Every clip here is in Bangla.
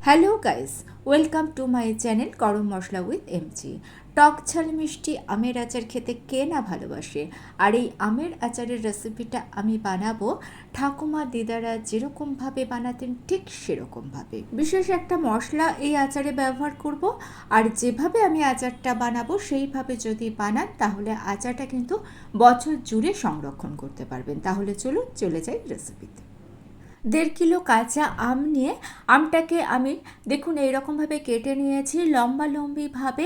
Hello guys, welcome to my channel গরম মশলা উইথ এমজি। টক ঝাল মিষ্টি আমের আচার খেতে কে না ভালোবাসে। আর এই আমের আচারের রেসিপিটা আমি বানাবো ঠাকুমা দিদারা যেরকমভাবে বানাতেন ঠিক সেরকমভাবে। বিশেষ একটা মশলা এই আচারে ব্যবহার করব, আর যেভাবে আমি আচারটা বানাবো সেইভাবে যদি বানান তাহলে আচারটা কিন্তু বছর জুড়ে সংরক্ষণ করতে পারবেন। তাহলে চলুন চলে যাই রেসিপিতে। 1.5 কিলো কাঁচা আম নিয়ে আমটাকে আমি দেখুন এইরকমভাবে কেটে নিয়েছি, লম্বালম্বিভাবে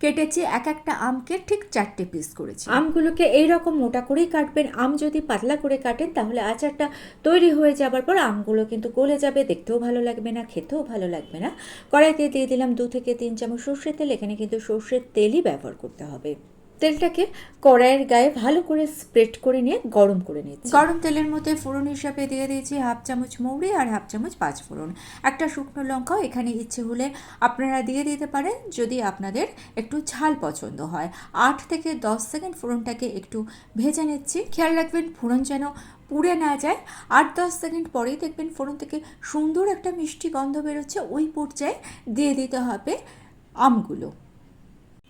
কেটেছি। এক একটা আমকে ঠিক 4টে পিস করেছি। আমগুলোকে এইরকম মোটা করেই কাটবেন। আম যদি পাতলা করে কাটেন তাহলে আচারটা তৈরি হয়ে যাবার পর আমগুলো কিন্তু গলে যাবে, দেখতেও ভালো লাগবে না, খেতেও ভালো লাগবে না। কড়াইতে দিয়ে দিলাম 2 থেকে 3 চামচ সর্ষের তেল। এখানে কিন্তু সর্ষের তেলই ব্যবহার করতে হবে। তেলটাকে কড়াইয়ের গায়ে ভালো করে স্প্রেড করে নিয়ে গরম করে নিচ্ছি। গরম তেলের মধ্যে ফোড়ন হিসাবে দিয়ে দিয়েছি 1/2 চামচ মৌরি আর 1/2 চামচ পাঁচফোড়ন। একটা শুকনো লঙ্কাও এখানে ইচ্ছে হলে আপনারা দিয়ে দিতে পারেন যদি আপনাদের একটু ঝাল পছন্দ হয়। 8 থেকে 10 সেকেন্ড ফোড়নটাকে একটু ভেজে নিচ্ছি। খেয়াল রাখবেন ফোড়ন যেন পুড়ে না যায়। 8-10 সেকেন্ড পরেই দেখবেন ফোড়ন থেকে সুন্দর একটা মিষ্টি গন্ধ বেরোচ্ছে। ওই পর্যায়ে দিয়ে দিতে হবে আমগুলো।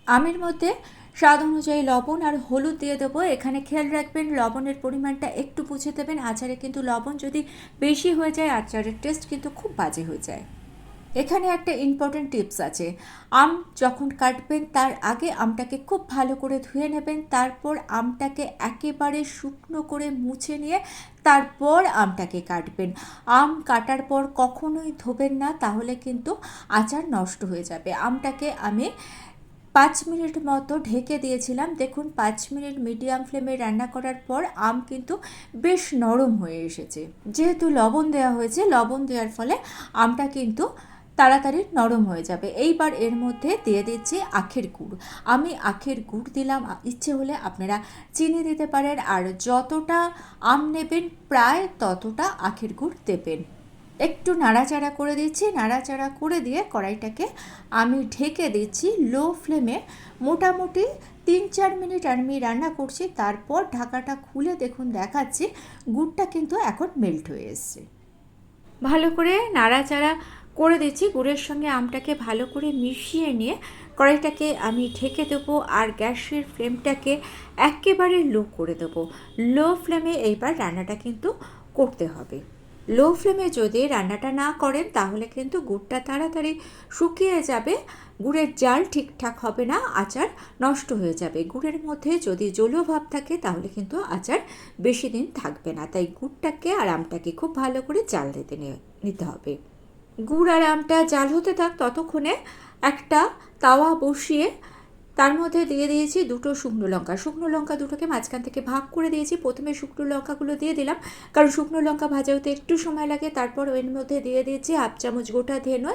আমের মধ্যে স্বাদ অনুযায়ী লবণ আর হলুদ দিয়ে দেবো। এখানে খেয়াল রাখবেন লবণের পরিমাণটা একটু বুঝে দেবেন। আচারে কিন্তু লবণ যদি বেশি হয়ে যায় আচারের টেস্ট কিন্তু খুব বাজে হয়ে যায়। এখানে একটা ইম্পর্টেন্ট টিপস আছে। আম যখন কাটবেন তার আগে আমটাকে খুব ভালো করে ধুয়ে নেবেন, তারপর আমটাকে একেবারে শুকনো করে মুছে নিয়ে তারপর আমটাকে কাটবেন। আম কাটার পর কখনোই ধোবেন না, তাহলে কিন্তু আচার নষ্ট হয়ে যাবে। আমটাকে আমি 5 মিনিট মতো ঢেকে দিয়েছিলাম। দেখুন 5 মিনিট মিডিয়াম ফ্লেমে রান্না করার পর আম কিন্তু বেশ নরম হয়ে এসেছে। যেহেতু লবণ দেওয়া হয়েছে, লবণ দেওয়ার ফলে আমটা কিন্তু তাড়াতাড়ি নরম হয়ে যাবে। এইবার এর মধ্যে দিয়ে দিচ্ছি আখের গুড়। আমি আখের গুড় দিলাম, ইচ্ছে হলে আপনারা চিনি দিতে পারেন। আর যতটা আম নেবেন প্রায় ততটা আখের গুড় দেবেন। একটু নাড়াচাড়া করে দিচ্ছি। নাড়াচাড়া করে দিয়ে কড়াইটাকে আমি ঢেকে দিচ্ছি লো ফ্লেমে। মোটামুটি 3-4 মিনিট আমি রান্না করছি। তারপর ঢাকাটা খুলে দেখুন দেখাচ্ছি গুড়টা কিন্তু এখন মেল্ট হয়ে এসছে। ভালো করে নাড়াচাড়া করে দিচ্ছি। গুড়ের সঙ্গে আমটাকে ভালো করে মিশিয়ে নিয়ে কড়াইটাকে আমি ঢেকে দেবো আর গ্যাসের ফ্লেমটাকে একেবারে লো করে দেবো। লো ফ্লেমে এইবার রান্নাটা কিন্তু করতে হবে। লো ফ্লেমে যদি রান্নাটা না করেন তাহলে কিন্তু গুড়টা তাড়াতাড়ি শুকিয়ে যাবে, গুড়ের জাল ঠিকঠাক হবে না, আচার নষ্ট হয়ে যাবে। গুড়ের মধ্যে যদি জলীয় ভাব থাকে তাহলে কিন্তু আচার বেশি দিন থাকবে না। তাই গুড়টাকে আর আমটাকে খুব ভালো করে জাল নিতে হবে। গুড় আর আমটা জাল হতে থাক, ততক্ষণে একটা তাওয়া বসিয়ে তার মধ্যে দিয়ে দিয়েছি 2টো শুকনো লঙ্কা। শুকনো লঙ্কা দুটোকে মাঝখান থেকে ভাগ করে দিয়েছি। প্রথমে শুকনো লঙ্কাগুলো দিয়ে দিলাম, কারণ শুকনো লঙ্কা ভাজা হতে একটু সময় লাগে। তারপর এর মধ্যে দিয়ে দিয়েছি 1/2 চামচ গোটা ধনে,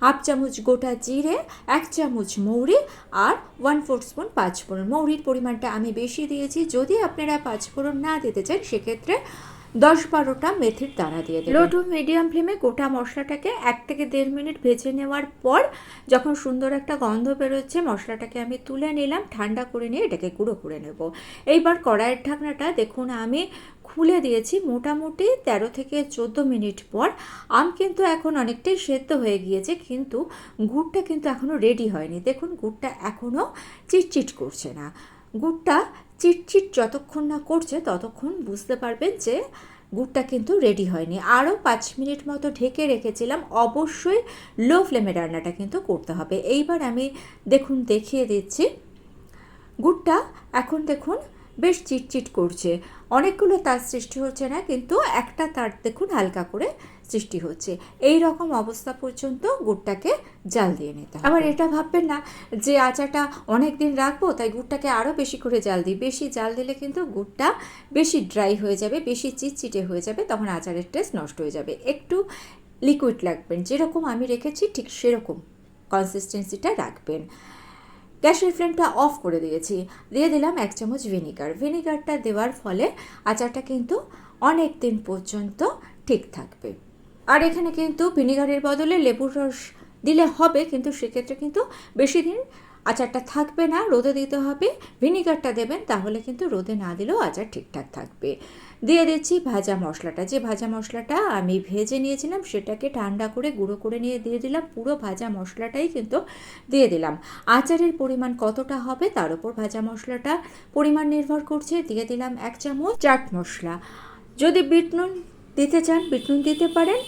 1/2 চামচ গোটা জিরে, 1 চামচ মৌরি আর 1/4 স্পুন পাঁচফোড়ন। মৌরির পরিমাণটা আমি বেশি দিয়েছি। যদি আপনারা পাঁচফোড়ন না দিতে চান সেক্ষেত্রে 10-12টা মেথির দানা দিয়ে দেবেন। লো টু মিডিয়াম ফ্লেমে গোটা মশলাটাকে 1 থেকে 1.5 মিনিট ভেজে নেওয়ার পর যখন সুন্দর একটা গন্ধ বেরোচ্ছে মশলাটাকে আমি তুলে নিলাম। ঠান্ডা করে নিয়ে এটাকে গুঁড়ো করে নেব। এইবার কড়াইয়ের ঢাকনাটা দেখুন আমি খুলে দিয়েছি। মোটামুটি 13 থেকে 14 মিনিট পর আম কিন্তু এখন অনেকটাই সেদ্ধ হয়ে গিয়েছে, কিন্তু গুড়টা কিন্তু এখনও রেডি হয়নি। দেখুন গুড়টা এখনও চিটচিট করছে না। গুড়টা চিটচিট যতক্ষণ না করছে ততক্ষণ বুঝতে পারবেন যে গুড়টা কিন্তু রেডি হয়নি। আরও 5 মিনিট মতো ঢেকে রেখেছিলাম। অবশ্যই লো ফ্লেমে রান্নাটা কিন্তু করতে হবে। এইবার আমি দেখুন দেখিয়ে দিচ্ছি। গুড়টা এখন দেখুন বেশ চিটচিট করছে। অনেকগুলো তার সৃষ্টি হচ্ছে না, কিন্তু একটা তার দেখুন হালকা করে সৃষ্টি হচ্ছে। এই রকম অবস্থা পর্যন্ত গুড়টাকে জাল দিয়ে নিতে হবে। আবার এটা ভাববেন না যে আচারটা অনেক দিন রাখবো তাই গুড়টাকে আরও বেশি করে জাল দিই। বেশি জাল দিলে কিন্তু গুড়টা বেশি ড্রাই হয়ে যাবে, বেশি চিটচিটে হয়ে যাবে, তখন আচারের টেস্ট নষ্ট হয়ে যাবে। একটু লিকুইড রাখবেন, যেরকম আমি রেখেছি ঠিক সেরকম কনসিস্টেন্সিটা রাখবেন। গ্যাসের ফ্লেমটা অফ করে দিয়েছি। দিয়ে দিলাম 1 চামচ ভিনিগার। ভিনিগারটা দেওয়ার ফলে আচারটা কিন্তু অনেক দিন পর্যন্ত ঠিক থাকবে। আর এখানে কিন্তু ভিনিগারের বদলে লেবুর রস দিলে হবে, কিন্তু সেক্ষেত্রে কিন্তু বেশি দিন আচারটা থাকবে না, রোদে দিতে হবে। ভিনিগারটা দেবেন, তাহলে কিন্তু রোদে না দিলেও আচার ঠিকঠাক থাকবে। দিয়ে দিচ্ছি ভাজা মশলাটা। যে ভাজা মশলাটা আমি ভেজে নিয়েছিলাম সেটাকে ঠান্ডা করে গুঁড়ো করে নিয়ে দিয়ে দিলাম। পুরো ভাজা মশলাটাই কিন্তু দিয়ে দিলাম। আচারের পরিমাণ কতটা হবে তার উপর ভাজা মশলাটা পরিমাণ নির্ভর করছে। দিয়ে দিলাম 1 চামচ চাট মশলা। যদি বিট নুন দিতে চান বিট নুন দিতে পারেন,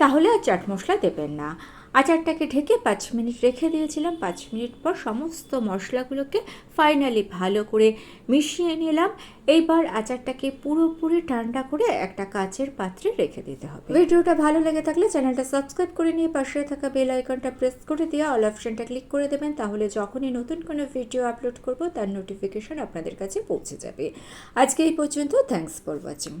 তাহলে আর চাট মশলা দেবেন না। আচারটাকে ঢেকে 5 মিনিট রেখে দিয়েছিলাম। 5 মিনিট পর সমস্ত মশলাগুলোকে ফাইনালি ভালো করে মিশিয়ে নিলাম। এইবার আচারটাকে পুরোপুরি ঠান্ডা করে একটা কাচের পাত্রে রেখে দিতে হবে। ভিডিওটা ভালো লেগে থাকলে চ্যানেলটা সাবস্ক্রাইব করে নিয়ে পাশে থাকা বেল আইকনটা প্রেস করে দিয়ে অল অপশনটা ক্লিক করে দেবেন, তাহলে যখনই নতুন কোনো ভিডিও আপলোড করব তার নোটিফিকেশন আপনাদের কাছে পৌঁছে যাবে। আজকে এই পর্যন্ত। Thanks for watching.